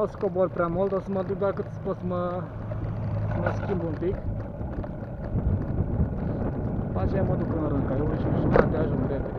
Nu o să cobor prea mult, o să mă duc doar cât pot să mă schimb un pic. După aceea mă duc în Rânca, eu și jumătate ajung repede.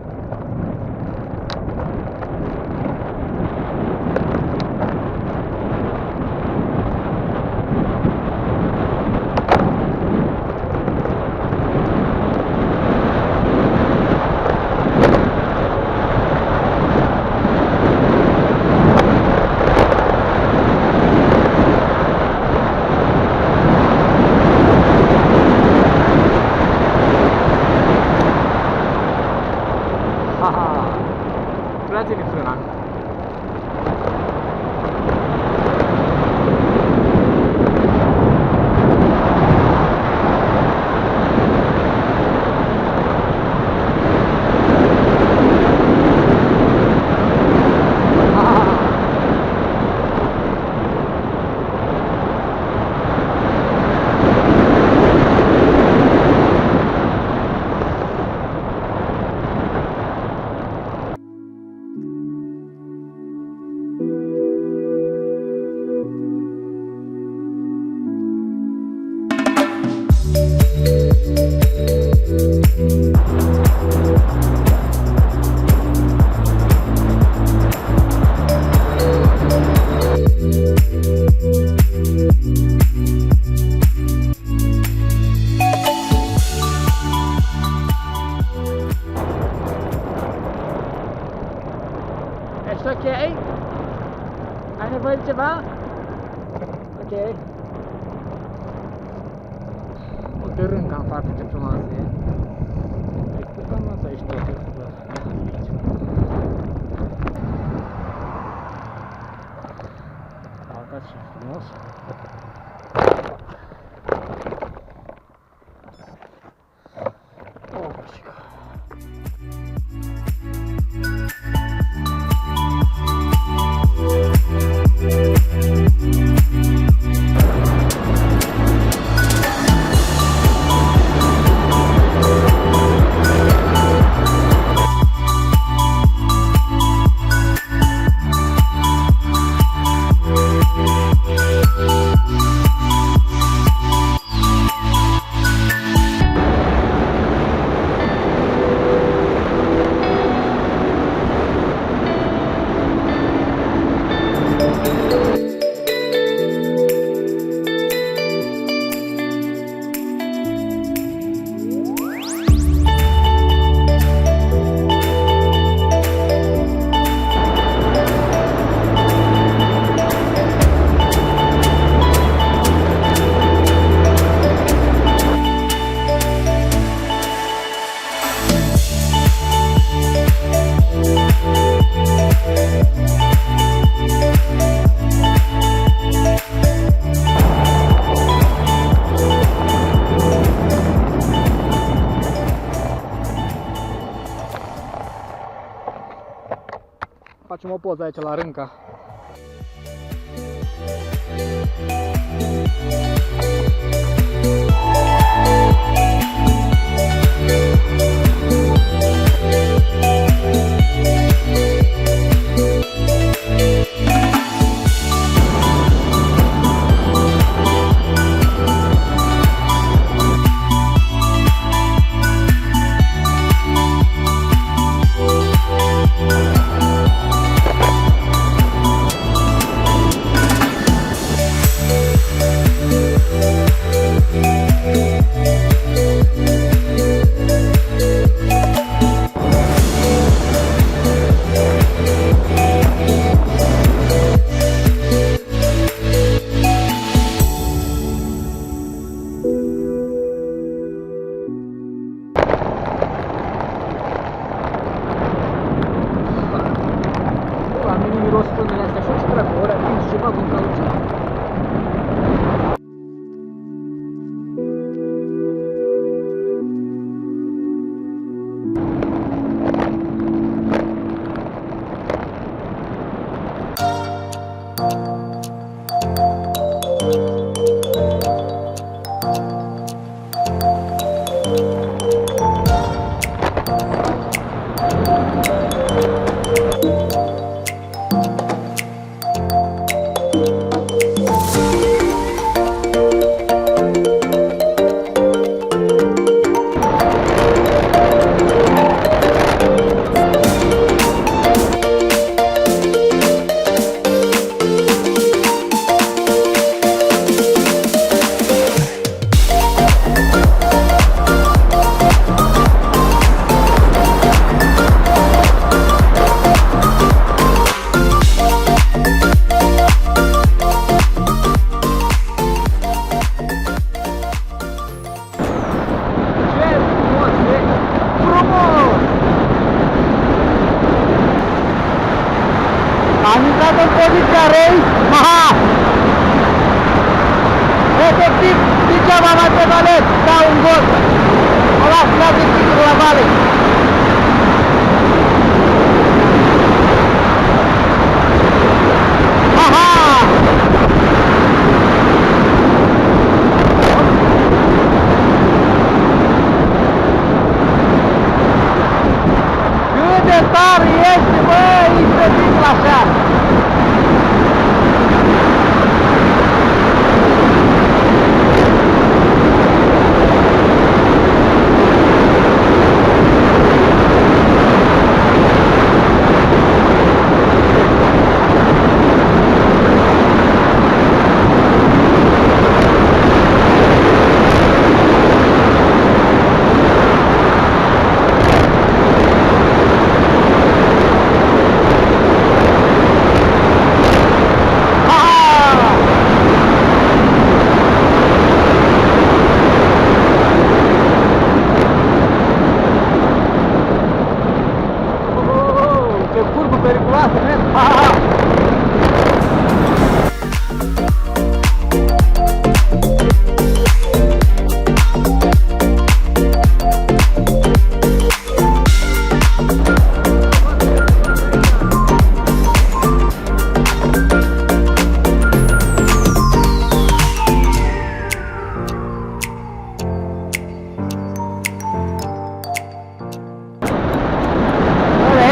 Dați-mi frâna. Ești ok? Ai nevoie de ceva? Ok. Uite Rânca în față, ce frumoasă e. Uite, cam asta ești tot, să vă aici. Uitați ce frumos. Facem o poză aici la Rânca. Rostului astea și ce treabă, ori atunci ceva cum cauciuc. efectiv, degeaba mai pedalez, dau un gol. O las cade singurul la vale. Aha! Cât de tare ești, bă, incredibil așa!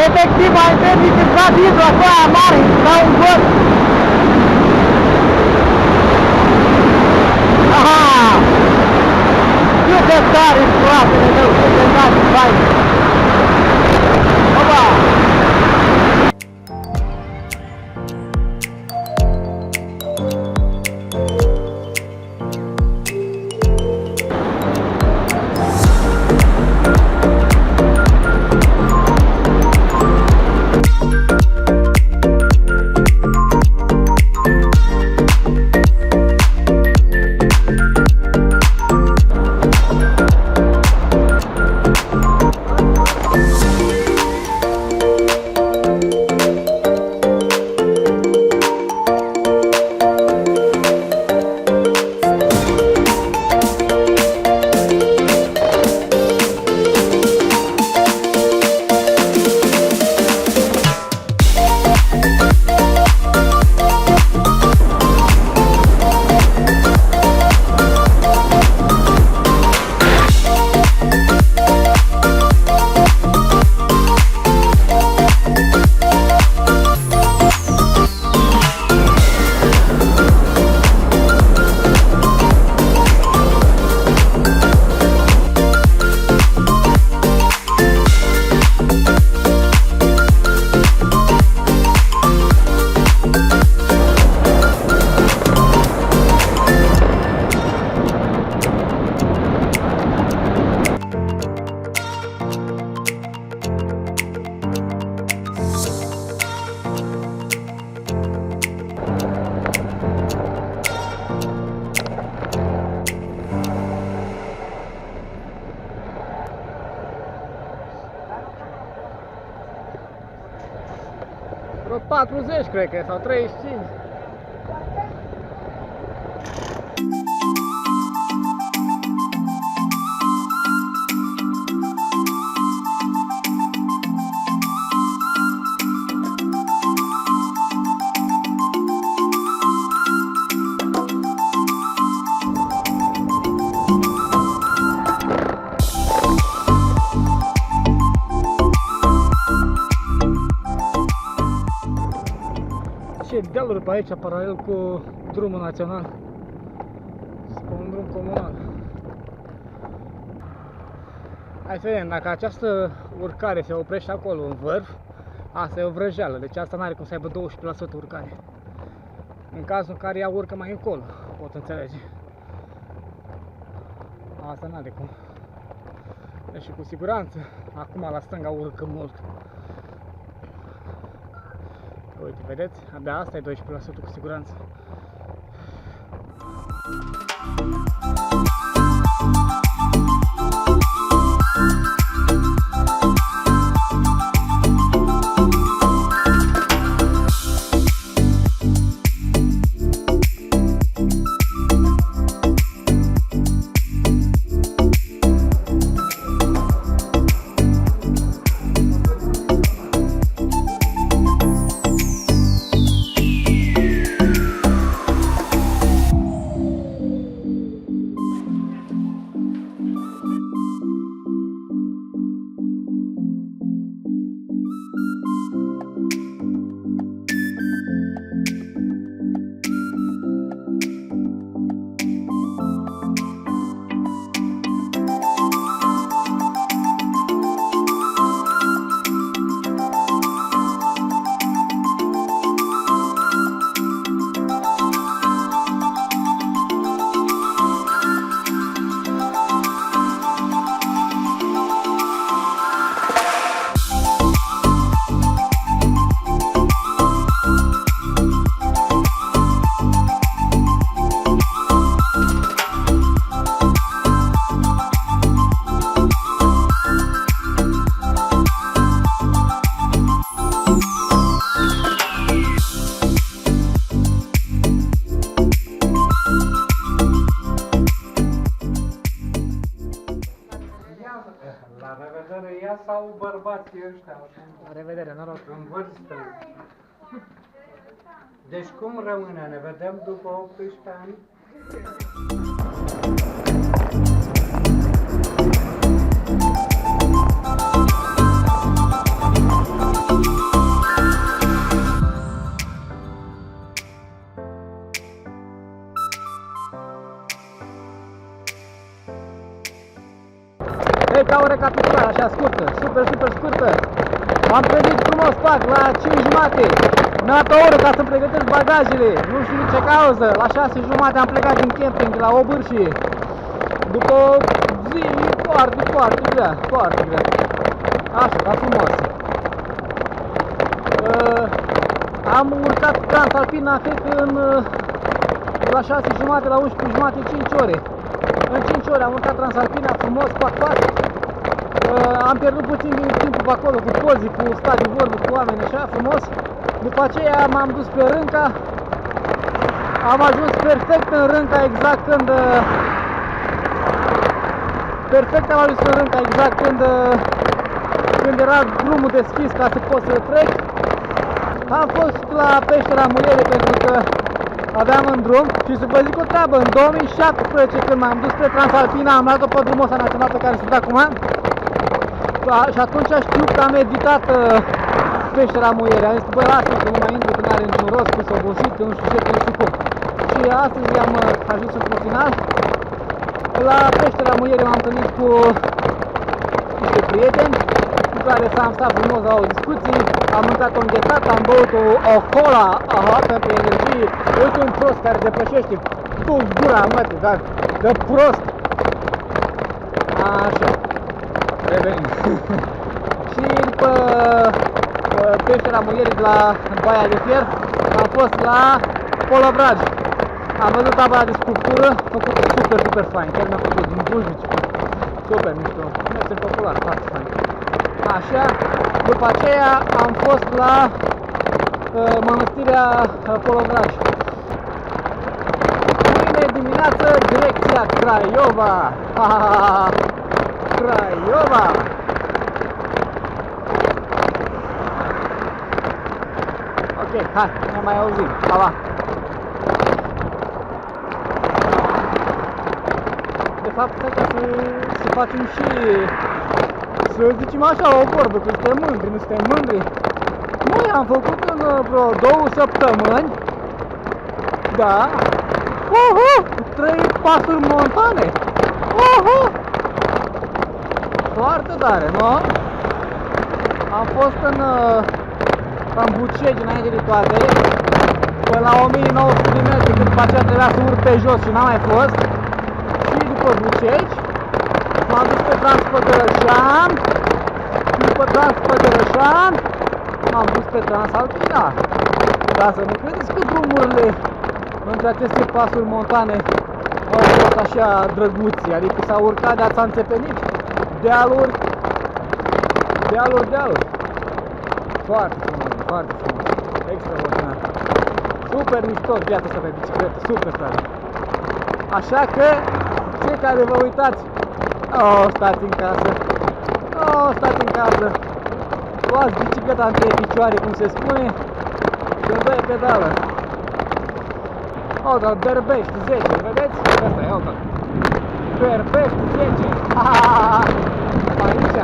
Efectiv, ai verificat hidro acolo mare, dau un gol. Aha! Cât de tare ești, fratele meu, cât de tare ești, vai! Opa! Vreo 40 cred că, sau 35. Și dealuri pe aici, paralel cu drumul național. Pe un drum comunal. Hai să vedem, dacă această urcare se oprește acolo în vârf, asta e o vrăjeală, deci asta nu are cum să aibă 12% urcare. În cazul în care ea urcă mai încolo, pot înțelege. Asta nu are cum. Deci cu siguranță, acum la stânga urcă mult. Uite, vedeți? Abia asta e 12% cu siguranță. sau bărbații ăștia. La revedere, noroc. În vârstă. Deci cum rămâne? Ne vedem după 18 ani? Ei, ca o recapitulare așa scurtă, super scurtă. M-am trezit frumos, fac, la 5 jumate. Mi-a dat o oră ca să-mi pregătesc bagajele. Nu știu din ce cauză. La 6 jumate am plecat din camping de la Obârșie. După o zi foarte grea, foarte grea. Așa, dar frumos. Am urcat Transalpina, cred că de la 6 jumate la 11 jumate, 5 ore. În 5 ore am urcat Transalpina, frumos, pac. Am pierdut puțin din timpul pe acolo, cu poze, cu stat de vorbă, cu oameni, așa, frumos. După aceea m-am dus pe Rânca. Am ajuns perfect în Rânca, exact când... când era drumul deschis ca să pot să trec. Am fost la peștera Muiere pentru că aveam în drum și să vă zic o treabă, în 2017 când m-am dus spre Transalpina am luat-o pe drumul ăsta național pe care sunt acum și atunci știu că am evitat peștera Muiere. Am zis, bă, lasă că nu mai intru, că n-are niciun rost, că s-a obosit, că nu știu ce, că nu știu cum. Și astăzi am ajuns într-un final. La peștera Muiere m-am întâlnit cu niște prieteni cu care s-am stat frumos la o discuție, am mâncat o înghețată, am băut o cola, pentru energie. Uite un prost care depășește cu gura mătii, dar de prost. Așa, revenim. Și după peștera Muiere de la Baia de Fier am fost la Polovragi. Am văzut tabăra de sculptură făcută super fain, chiar mi-a plăcut din Bulbici. Super mișto, merge popular, foarte fain. Așa, după aceea am fost la mănăstirea Polovragi. Mâine dimineață, direcția Craiova! Craiova! Ok, hai, ne mai auzim. Pa! De fapt, stai ca să facem și, să zicem așa, o vorbă, că suntem mândri, nu suntem mândri. Noi am făcut în vreo 2 săptămâni, da, 3 pasuri montane. Foarte tare, nu? Am fost în Bucegi înainte de toate, până la 1900 de metri, când după aceea trebuia să urc pe jos și n-am mai fost. Și după Bucegi m-am dus pe Transpădărășan, după Transpădărășan m-am dus pe Transalpina. Dar să nu credeți că drumurile între aceste pasuri montane au fost așa drăguți, adică s-au urcat de-ața înțepenit, dealuri. Foarte frumos, extraordinar. Super mișto viața asta pe bicicletă, super tare. Așa că, cei care vă uitați, stați în casă, luați bicicleta între picioare, cum se spune, și îl dai pedală. Dar Berbești 10, vedeți? Asta e, Berbești 10, aici.